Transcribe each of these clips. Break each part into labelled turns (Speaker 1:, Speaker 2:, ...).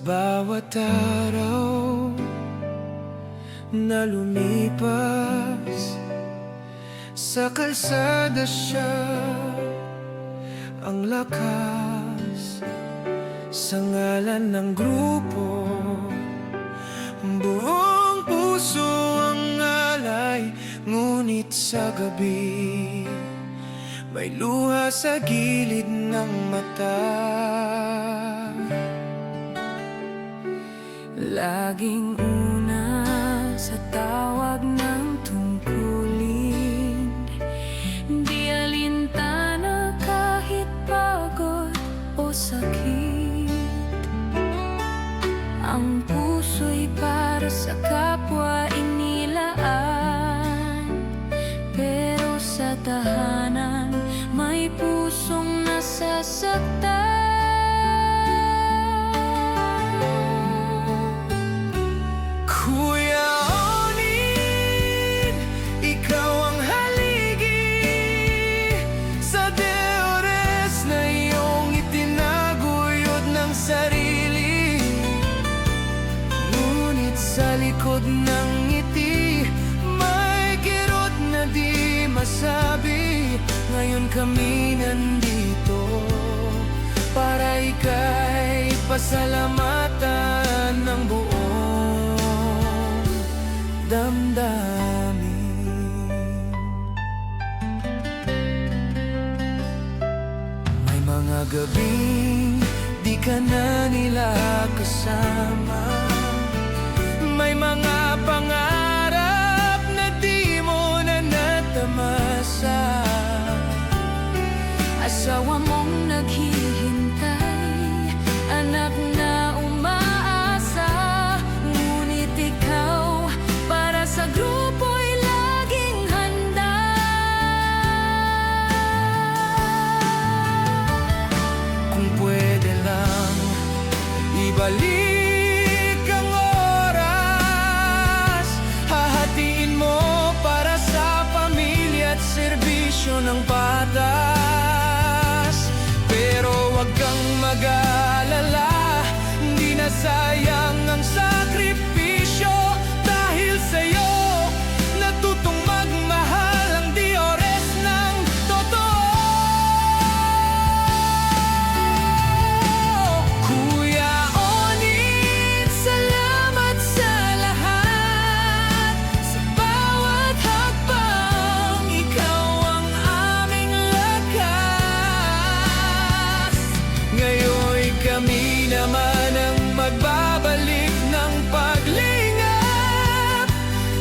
Speaker 1: bawat araw na lumipas, sa kalsada siya ang lakas. Sa ngalan ng grupo, buong puso ang alay. Ngunit sa gabi, may luha sa gilid ng mata.
Speaker 2: Laging una sa tawag ng tungkulin, di alintana kahit pagod o sakit. Ang puso'y para sa kapwa inilaan, pero sa tahanan may pusong nasasaktan.
Speaker 1: Sa likod ng ngiti, may kirot na di masabi. Ngayon kami nandito para ika'y pasalamatan ng buong damdamin. May mga gabing di ka na nila kasama. May mga pangarap na di mo na natamasa.
Speaker 2: Asawa mong naghihintay, anak na umaasa. Ngunit ikaw para sa grupo'y laging handa.
Speaker 1: Kung pwede lang ibalik ng patas, pero wag kang mag-alala, di na sayang ang sakripisyo. Dahil sa'yo natutong magmahal ang Diores ng totoo. Kuya Onin, salamat sa lahat, sa bawat hakbang. Ikaw kami naman ang magbabalik ng paglingap,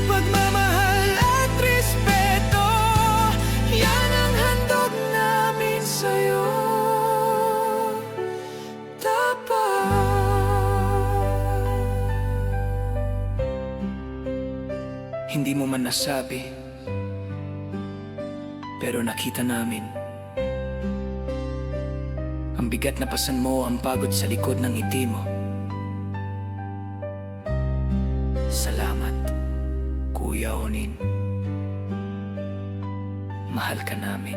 Speaker 1: pagmamahal at respeto. Yan ang handog namin sa'yo, tapat. Hindi mo man nasabi, pero nakita namin. Ang bigat na pasan mo, ang pagod sa likod ng ngiti mo. Salamat, Kuya Onin. Mahal ka namin.